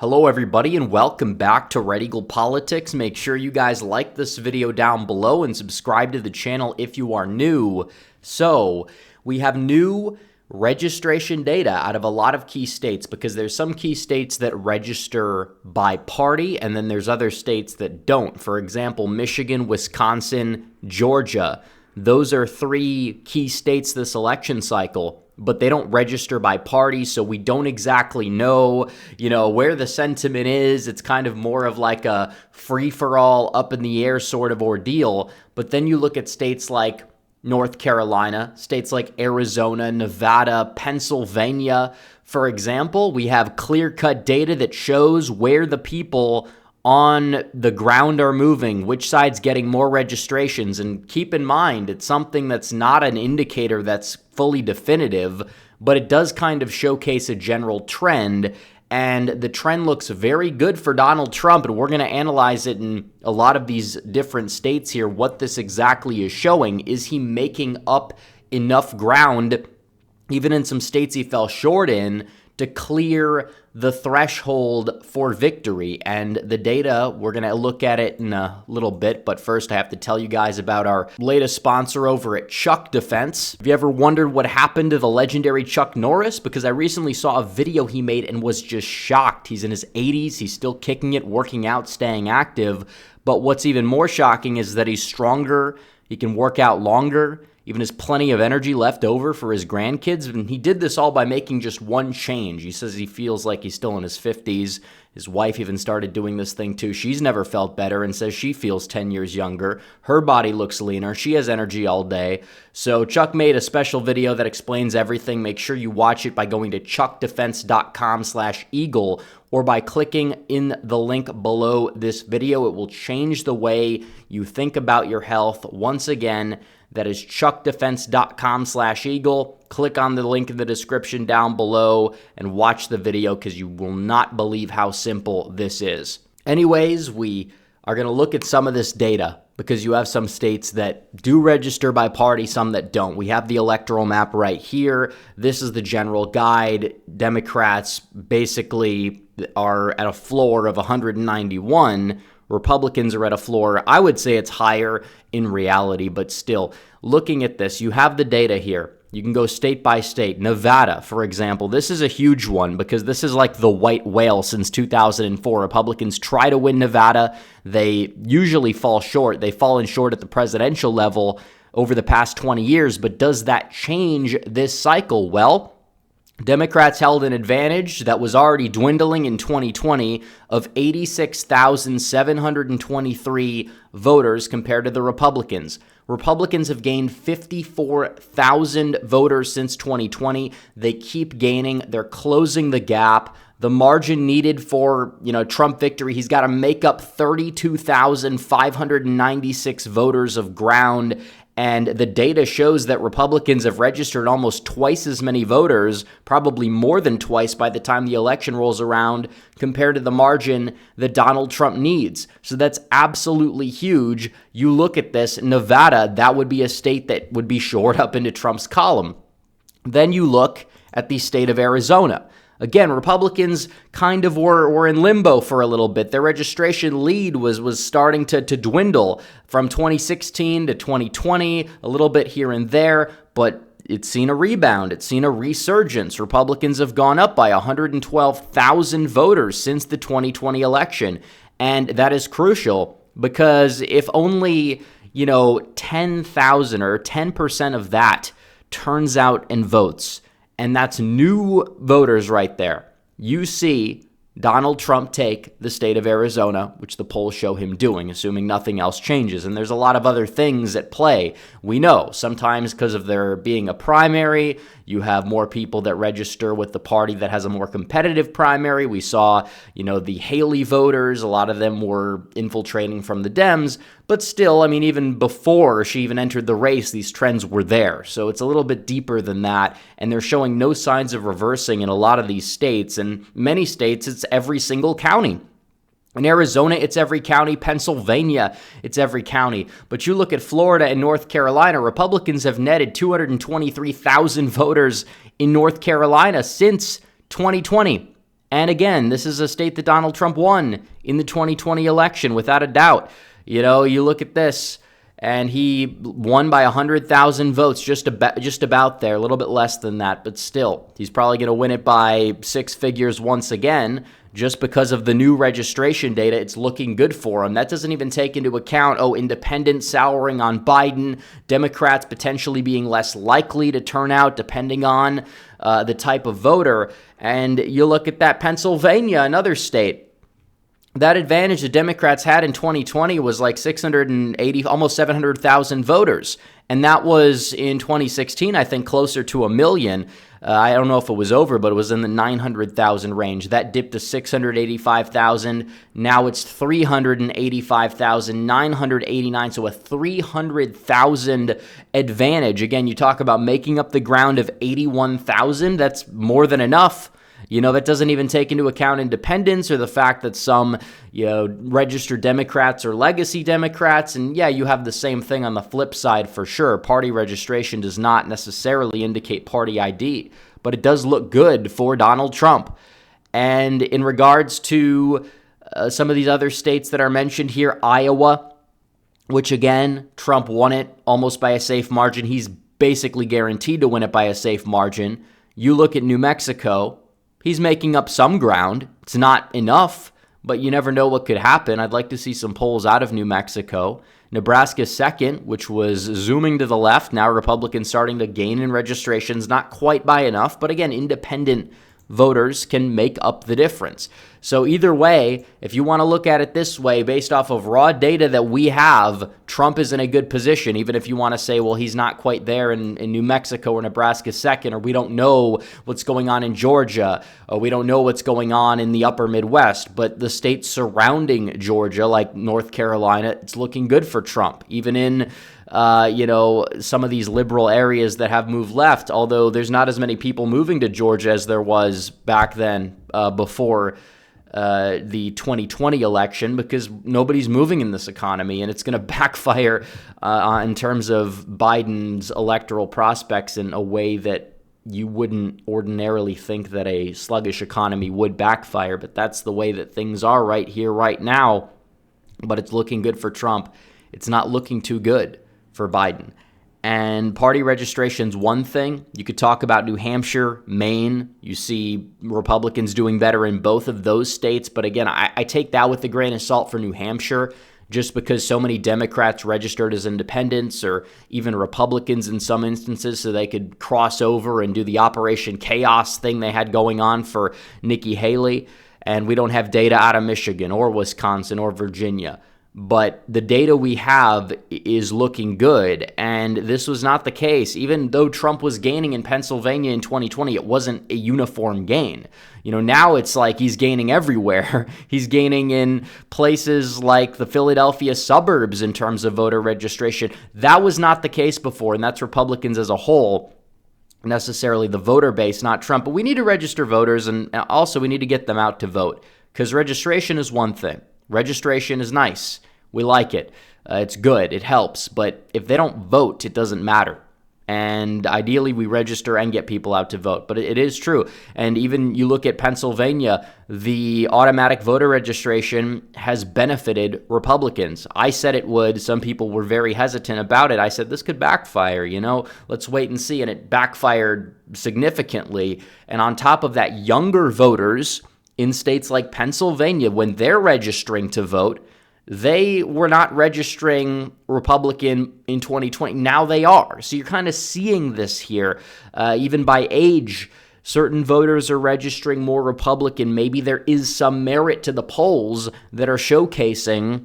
Hello everybody and welcome back to Red Eagle Politics. Make sure you guys like this video down below and subscribe to the channel if you are new. So we have new registration data out of a lot of key states because there's some key states that register by party and then there's other states that don't. For example, Michigan, Wisconsin, Georgia. Those are three key states this election cycle, but they don't register by party, so we don't exactly know, where the sentiment is. It's kind of more of like a free-for-all, up-in-the-air sort of ordeal. But then you look at states like North Carolina, states like Arizona, Nevada, Pennsylvania. For example, we have clear-cut data that shows where the people on the ground are moving, which side's getting more registrations. And keep in mind, it's something that's not an indicator that's fully definitive, but it does kind of showcase a general trend. And the trend looks very good for Donald Trump, and we're going to analyze it in a lot of these different states here, what this exactly is showing. Is he making up enough ground, even in some states he fell short in, to clear the threshold for victory? And the data, we're going to look at it in a little bit, but first I have to tell you guys about our latest sponsor over at Chuck Defense. Have you ever wondered what happened to the legendary Chuck Norris? Because I recently saw a video he made and was just shocked. He's in his 80s, he's still kicking it, working out, staying active, but what's even more shocking is that he's stronger, he can work out longer, even has plenty of energy left over for his grandkids. And he did this all by making just one change. He says he feels like he's still in his 50s. His wife even started doing this thing too. She's never felt better and says she feels 10 years younger. Her body looks leaner. She has energy all day. So Chuck made a special video that explains everything. Make sure you watch it by going to chuckdefense.com/eagle or by clicking in the link below this video. It will change the way you think about your health. Once again, that is chuckdefense.com/eagle. Click on the link in the description down below and watch the video because you will not believe how simple this is. Anyways, we are going to look at some of this data because you have some states that do register by party, some that don't. We have the electoral map right here. This is the general guide. Democrats basically are at a floor of 191. Republicans are at a floor, I would say it's higher in reality, but still, looking at this, you have the data here. You can go state by state. Nevada, for example, this is a huge one because this is like the white whale since 2004. Republicans try to win Nevada. They usually fall short. They've fallen short at the presidential level over the past 20 years, but does that change this cycle? Well, Democrats held an advantage that was already dwindling in 2020 of 86,723 voters compared to the Republicans. Republicans have gained 54,000 voters since 2020. They keep gaining. They're closing the gap. The margin needed for, Trump victory, he's got to make up 32,596 voters of ground. And the data shows that Republicans have registered almost twice as many voters, probably more than twice by the time the election rolls around, compared to the margin that Donald Trump needs. So that's absolutely huge. You look at this, Nevada, that would be a state that would be shored up into Trump's column. Then you look at the state of Arizona. Again, Republicans kind of were in limbo for a little bit. Their registration lead was starting to dwindle from 2016 to 2020, a little bit here and there, but it's seen a rebound. It's seen a resurgence. Republicans have gone up by 112,000 voters since the 2020 election, and that is crucial because if only, 10,000 or 10% of that turns out and votes, and that's new voters right there, you see Donald Trump take the state of Arizona, which the polls show him doing, assuming nothing else changes. And there's a lot of other things at play. We know sometimes because of there being a primary, you have more people that register with the party that has a more competitive primary. We saw, the Haley voters, a lot of them were infiltrating from the Dems. But still, even before she even entered the race, these trends were there. So it's a little bit deeper than that. And they're showing no signs of reversing in a lot of these states. And many states, it's every single county. In Arizona, it's every county. Pennsylvania, it's every county. But you look at Florida and North Carolina, Republicans have netted 223,000 voters in North Carolina since 2020. And again, this is a state that Donald Trump won in the 2020 election, without a doubt. You know, you look at this, and he won by 100,000 votes, just about there, a little bit less than that, but still, he's probably going to win it by six figures once again, just because of the new registration data. It's looking good for him. That doesn't even take into account, independents souring on Biden, Democrats potentially being less likely to turn out depending on the type of voter. And you look at that, Pennsylvania, another state. That advantage the Democrats had in 2020 was like 680, almost 700,000 voters. And that was in 2016, I think, closer to 1 million. I don't know if it was over, but it was in the 900,000 range. That dipped to 685,000. Now it's 385,989, so a 300,000 advantage. Again, you talk about making up the ground of 81,000. That's more than enough. You know, that doesn't even take into account independents or the fact that some, registered Democrats are legacy Democrats. And yeah, you have the same thing on the flip side for sure. Party registration does not necessarily indicate party ID, but it does look good for Donald Trump. And in regards to some of these other states that are mentioned here, Iowa, which again, Trump won it almost by a safe margin. He's basically guaranteed to win it by a safe margin. You look at New Mexico. He's making up some ground. It's not enough, but you never know what could happen. I'd like to see some polls out of New Mexico. Nebraska second, which was zooming to the left. Now Republicans starting to gain in registrations, not quite by enough, but again, independent voters can make up the difference. So either way, if you want to look at it this way, based off of raw data that we have, Trump is in a good position, even if you want to say, well, he's not quite there in New Mexico or Nebraska second, or we don't know what's going on in Georgia, or we don't know what's going on in the upper Midwest. But the states surrounding Georgia, like North Carolina, it's looking good for Trump, even in some of these liberal areas that have moved left, although there's not as many people moving to Georgia as there was back then before the 2020 election, because nobody's moving in this economy, and it's going to backfire in terms of Biden's electoral prospects in a way that you wouldn't ordinarily think that a sluggish economy would backfire, but that's the way that things are right here, right now. But it's looking good for Trump. It's not looking too good for Biden. And party registration's one thing. You could talk about New Hampshire, Maine. You see Republicans doing better in both of those states. But again, I take that with a grain of salt for New Hampshire, just because so many Democrats registered as independents or even Republicans in some instances, so they could cross over and do the Operation Chaos thing they had going on for Nikki Haley. And we don't have data out of Michigan or Wisconsin or Virginia. But the data we have is looking good, and this was not the case. Even though Trump was gaining in Pennsylvania in 2020, it wasn't a uniform gain. Now it's like he's gaining everywhere. He's gaining in places like the Philadelphia suburbs in terms of voter registration. That was not the case before, and that's Republicans as a whole, necessarily the voter base, not Trump. But we need to register voters, and also we need to get them out to vote, because registration is one thing. Registration is nice. We like it. It's good. It helps. But if they don't vote, it doesn't matter. And ideally, we register and get people out to vote. But it is true. And even you look at Pennsylvania, the automatic voter registration has benefited Republicans. I said it would. Some people were very hesitant about it. I said, this could backfire, let's wait and see. And it backfired significantly. And on top of that, younger voters in states like Pennsylvania, when they're registering to vote, they were not registering Republican in 2020. Now they are. So you're kind of seeing this here. Even by age, certain voters are registering more Republican. Maybe there is some merit to the polls that are showcasing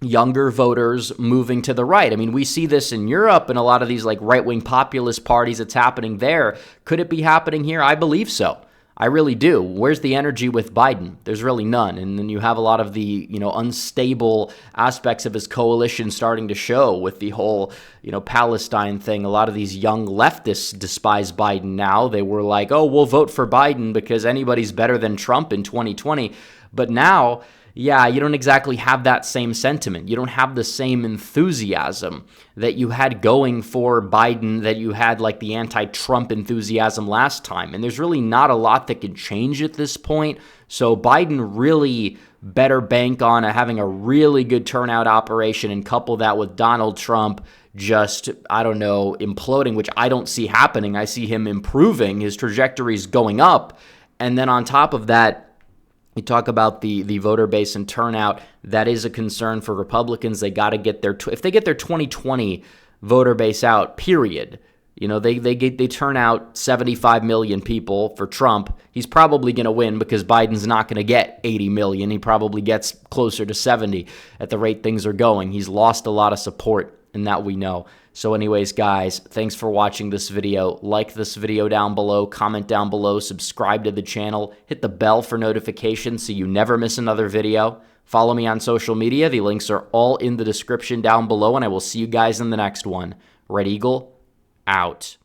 younger voters moving to the right. I mean, we see this in Europe and a lot of these like right-wing populist parties. It's happening there. Could it be happening here? I believe so. I really do. Where's the energy with Biden? There's really none. And then you have a lot of the, unstable aspects of his coalition starting to show with the whole, Palestine thing. A lot of these young leftists despise Biden now. They were like, oh, we'll vote for Biden because anybody's better than Trump in 2020. But now, yeah, you don't exactly have that same sentiment. You don't have the same enthusiasm that you had going for Biden, that you had like the anti-Trump enthusiasm last time. And there's really not a lot that can change at this point. So Biden really better bank on having a really good turnout operation and couple that with Donald Trump just, I don't know, imploding, which I don't see happening. I see him improving. His trajectory's going up. And then on top of that, you talk about the voter base and turnout. That is a concern for Republicans. They got to get their, if they get their 2020 voter base out, period. You know, they turn out 75 million people for Trump. He's probably going to win because Biden's not going to get 80 million. He probably gets closer to 70 at the rate things are going. He's lost a lot of support, and that we know. So anyways, guys, thanks for watching this video. Like this video down below, comment down below, subscribe to the channel, hit the bell for notifications so you never miss another video. Follow me on social media. The links are all in the description down below, and I will see you guys in the next one. Red Eagle, out.